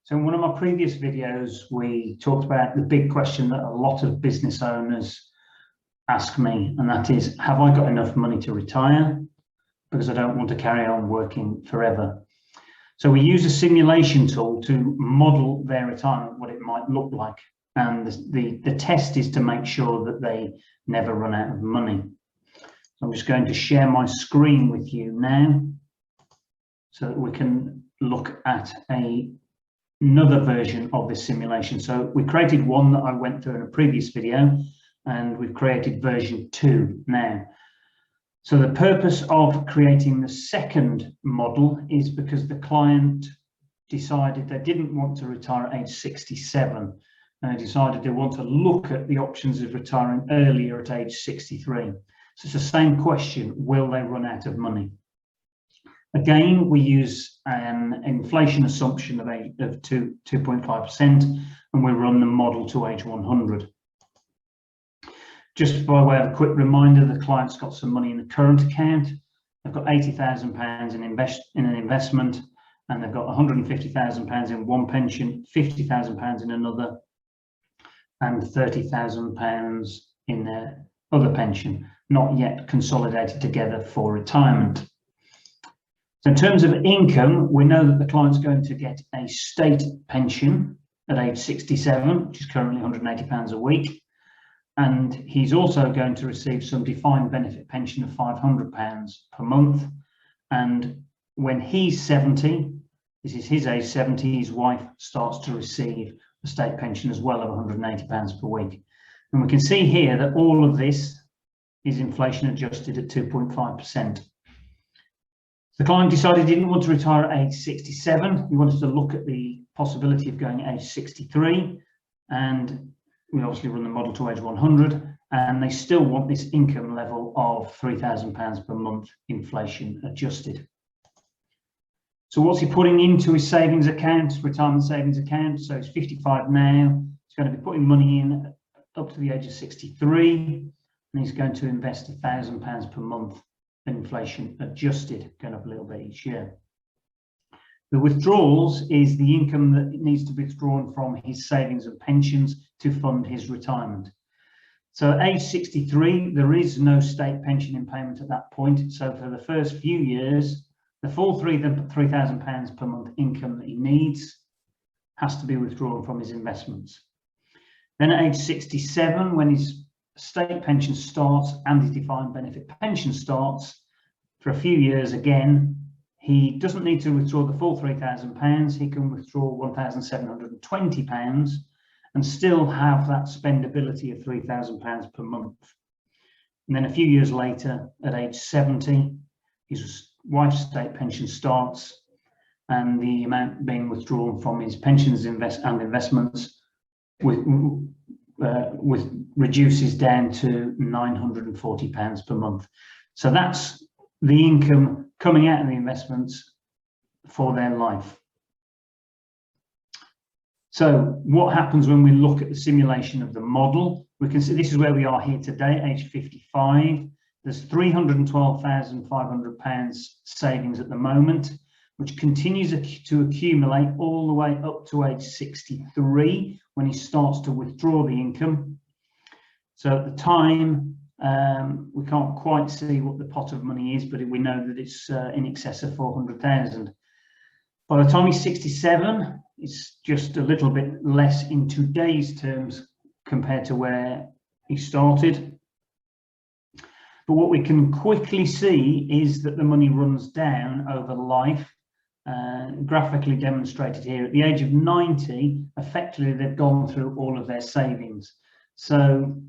So in one of my previous videos, we talked about the big question that a lot of business owners ask me, and that is, have I got enough money to retire? Because I don't want to carry on working forever. So we use a simulation tool to model their retirement, what it might look like. And the test is to make sure that they never run out of money. So I'm just going to share my screen with you now so that we can look at another version of this simulation. So we created one that I went through in a previous video, and we've created version 2 now. So the purpose of creating the second model is because the client decided they didn't want to retire at age 67, and they decided they want to look at the options of retiring earlier at age 63. So it's the same question: will they run out of money? Again, we use an inflation assumption of 2.5%, and we run the model to age 100. Just by way of a quick reminder, the client's got some money in the current account. They've got £80,000 in an investment, and they've got £150,000 in one pension, £50,000 in another, and £30,000 in their other pension, not yet consolidated together for retirement. So in terms of income, we know that the client's going to get a state pension at age 67, which is currently £180 a week. And he's also going to receive some defined benefit pension of £500 per month. And when he's 70, this is his age 70, his wife starts to receive a state pension as well of £180 per week. And we can see here that all of this is inflation adjusted at 2.5%. The client decided he didn't want to retire at age 67. He wanted to look at the possibility of going at age 63. And we obviously run the model to age 100, and they still want this income level of £3,000 per month, inflation adjusted. So what's he putting into his savings account, retirement savings account? So he's 55 now. He's going to be putting money in up to the age of 63, and he's going to invest £1,000 per month, inflation adjusted, going up a little bit each year. The withdrawals is the income that needs to be withdrawn from his savings and pensions to fund his retirement. So at age 63, there is no state pension in payment at that point. So for the first few years, the full £3,000 per month income that he needs has to be withdrawn from his investments. Then at age 67, when his state pension starts and his defined benefit pension starts, for a few years again, he doesn't need to withdraw the full £3,000. He can withdraw £1,720 and still have that spendability of £3,000 per month. And then a few years later, at age 70, his wife's state pension starts, and the amount being withdrawn from his pensions and investments reduces down to £940 per month. So that's the income coming out of the investments for their life. So what happens when we look at the simulation of the model? We can see this is where we are here today, age 55. There's £312,500 savings at the moment, which continues to accumulate all the way up to age 63 when he starts to withdraw the income. So at the time, we can't quite see what the pot of money is, but we know that it's in excess of 400,000. By the time he's 67, it's just a little bit less in today's terms compared to where he started. But what we can quickly see is that the money runs down over life, graphically demonstrated here. At the age of 90, effectively, they've gone through all of their savings. So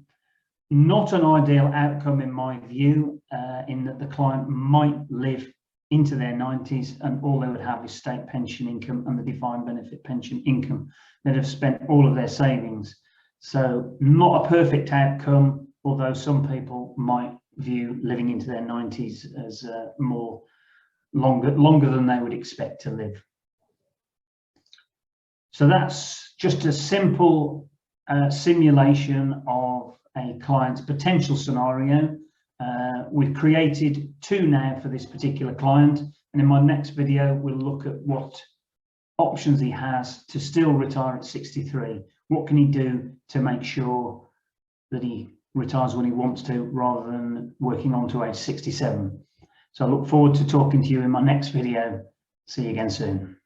not an ideal outcome in my view, in that the client might live into their 90s and all they would have is state pension income and the defined benefit pension income. They'd have spent all of their savings. So not a perfect outcome, although some people might view living into their 90s as longer than they would expect to live. So that's just a simple simulation of a client's potential scenario. We've created 2 now for this particular client, and in my next video we'll look at what options he has to still retire at 63. What can he do to make sure that he retires when he wants to, rather than working on to age 67? So I look forward to talking to you in my next video. See you again soon.